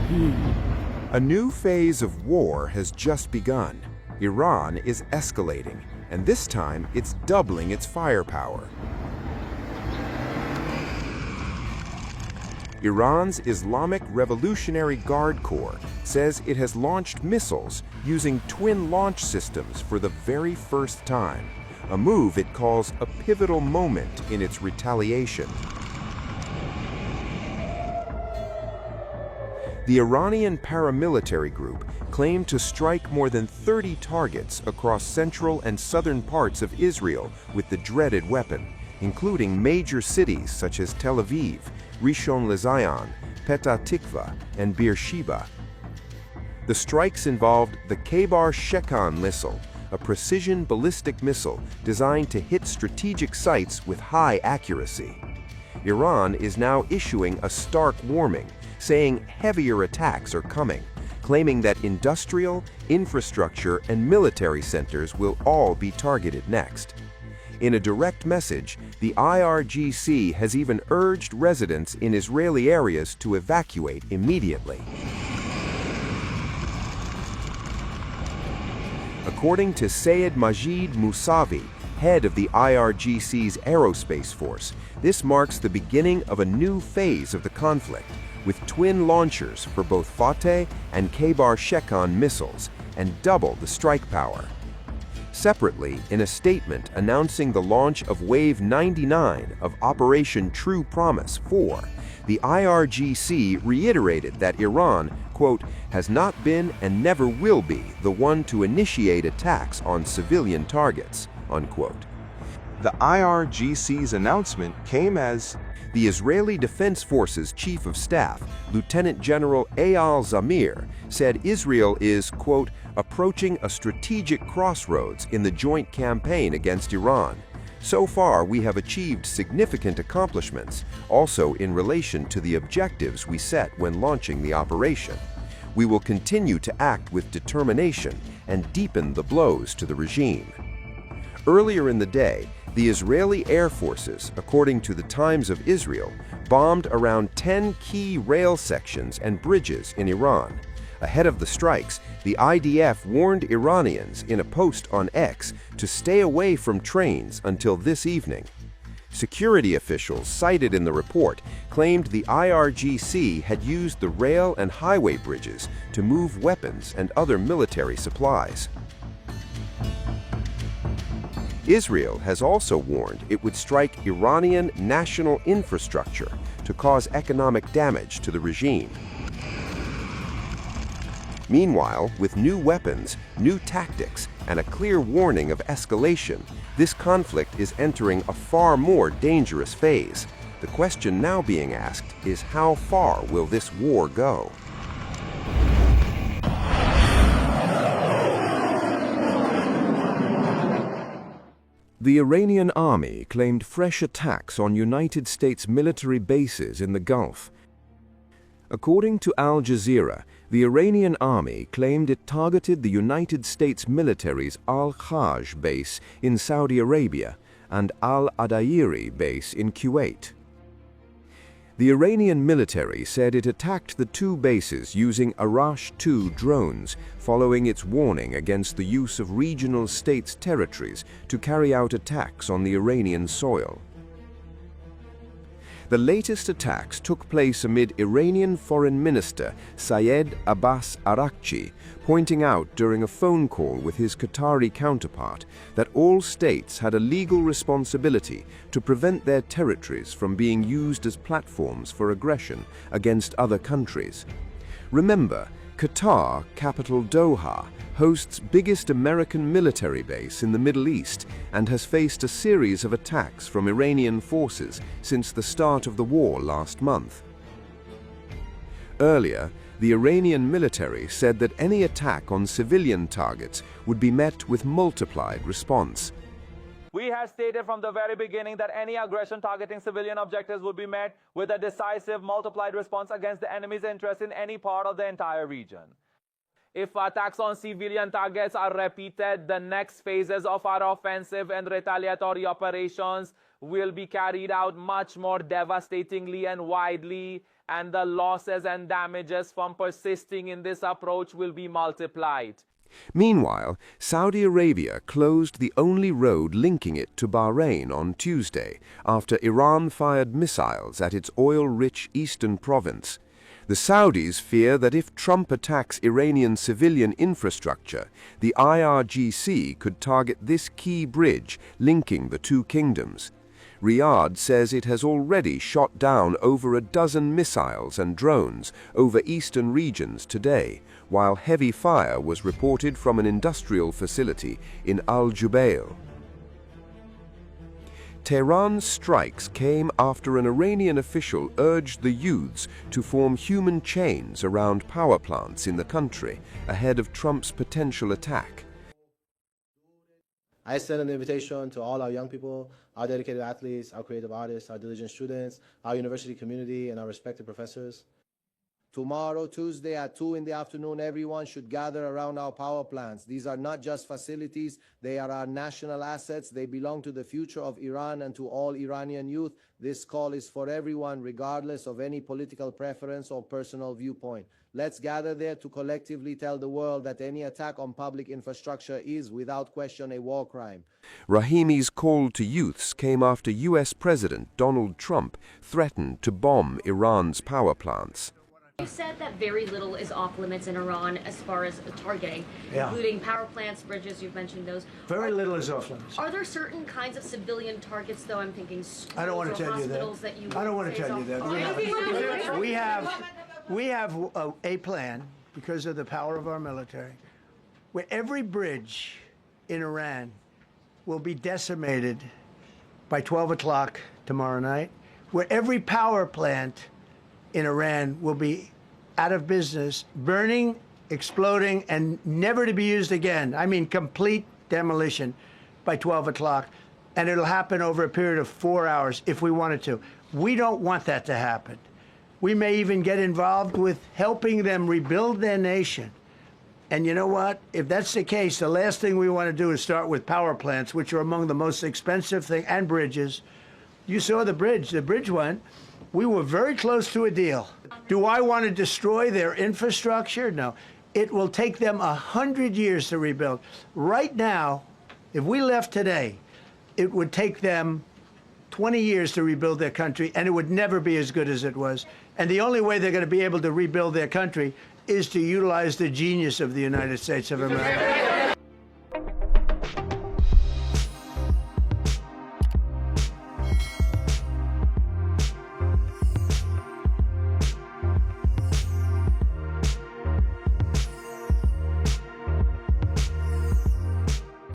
A new phase of war has just begun. Iran is escalating, and this time it's doubling its firepower. Iran's Islamic Revolutionary Guard Corps says it has launched missiles using twin launch systems for the very first time, a move it calls a pivotal moment in its retaliation. The Iranian paramilitary group claimed to strike more than 30 targets across central and southern parts of Israel with the dreaded weapon, including major cities such as Tel Aviv, Rishon LeZion, Petah Tikva, and Beersheba. The strikes involved the Kebar Shekan missile, a precision ballistic missile designed to hit strategic sites with high accuracy. Iran is now issuing a stark warning, saying heavier attacks are coming, claiming that industrial, infrastructure, and military centers will all be targeted next. In a direct message, the IRGC has even urged residents in Israeli areas to evacuate immediately. According to Sayed Majid Musavi, head of the IRGC's aerospace force, this marks the beginning of a new phase of the conflict, with twin launchers for both Fateh and Kebar Shekan missiles, and double the strike power. Separately, in a statement announcing the launch of Wave 99 of Operation True Promise 4, the IRGC reiterated that Iran, quote, has not been and never will be the one to initiate attacks on civilian targets, unquote. The IRGC's announcement came as the Israeli Defense Forces Chief of Staff, Lieutenant General Eyal Zamir, said Israel is, quote, approaching a strategic crossroads in the joint campaign against Iran. So far, we have achieved significant accomplishments, also in relation to the objectives we set when launching the operation. We will continue to act with determination and deepen the blows to the regime. Earlier in the day, the Israeli Air Forces, according to the Times of Israel, bombed around 10 key rail sections and bridges in Iran. Ahead of the strikes, the IDF warned Iranians in a post on X to stay away from trains until this evening. Security officials cited in the report claimed the IRGC had used the rail and highway bridges to move weapons and other military supplies. Israel has also warned it would strike Iranian national infrastructure to cause economic damage to the regime. Meanwhile, with new weapons, new tactics, and a clear warning of escalation, this conflict is entering a far more dangerous phase. The question now being asked is, how far will this war go? The Iranian army claimed fresh attacks on United States military bases in the Gulf. According to Al Jazeera, the Iranian army claimed it targeted the United States military's Al-Khaj base in Saudi Arabia and Al-Adayiri base in Kuwait. The Iranian military said it attacked the two bases using Arash-2 drones following its warning against the use of regional states' territories to carry out attacks on the Iranian soil. The latest attacks took place amid Iranian Foreign Minister Syed Abbas Araghchi pointing out during a phone call with his Qatari counterpart that all states had a legal responsibility to prevent their territories from being used as platforms for aggression against other countries. Remember, Qatar, capital Doha, hosts biggest American military base in the Middle East and has faced a series of attacks from Iranian forces since the start of the war last month. Earlier, the Iranian military said that any attack on civilian targets would be met with multiplied response. We have stated from the very beginning that any aggression targeting civilian objectives would be met with a decisive multiplied response against the enemy's interests in any part of the entire region. If attacks on civilian targets are repeated, the next phases of our offensive and retaliatory operations will be carried out much more devastatingly and widely and the losses and damages from persisting in this approach will be multiplied. Meanwhile, Saudi Arabia closed the only road linking it to Bahrain on Tuesday after Iran fired missiles at its oil-rich eastern province. The Saudis fear that if Trump attacks Iranian civilian infrastructure, the IRGC could target this key bridge linking the two kingdoms. Riyadh says it has already shot down over a dozen missiles and drones over eastern regions today, while heavy fire was reported from an industrial facility in Al Jubail. Tehran's strikes came after an Iranian official urged the youths to form human chains around power plants in the country ahead of Trump's potential attack. I send an invitation to all our young people, our dedicated athletes, our creative artists, our diligent students, our university community, and our respected professors. Tomorrow, Tuesday at 2 in the afternoon, everyone should gather around our power plants. These are not just facilities, they are our national assets. They belong to the future of Iran and to all Iranian youth. This call is for everyone, regardless of any political preference or personal viewpoint. Let's gather there to collectively tell the world that any attack on public infrastructure is, without question, a war crime. Rahimi's call to youths came after U.S. President Donald Trump threatened to bomb Iran's power plants. You said that very little is off limits in Iran as far as targeting, including power plants, bridges, you've mentioned those. Very little is off limits. Are there certain kinds of civilian targets, though? I'm thinking schools I don't want to or tell you hospitals that. that you I don't want to say tell is you off- that. We have a plan, because of the power of our military, where every bridge in Iran will be decimated by 12 o'clock tomorrow night, where every power plant in Iran will be out of business, burning, exploding, and never to be used again. I mean, complete demolition by 12 o'clock. And it'll happen over a period of 4 hours if we wanted to. We don't want that to happen. We may even get involved with helping them rebuild their nation. And you know what? If that's the case, the last thing we want to do is start with power plants, which are among the most expensive things, and bridges. You saw the bridge went. We were very close to a deal. Do I want to destroy their infrastructure? No. It will take them 100 years to rebuild. Right now, if we left today, it would take them 20 years to rebuild their country, and it would never be as good as it was. And the only way they're going to be able to rebuild their country is to utilize the genius of the United States of America.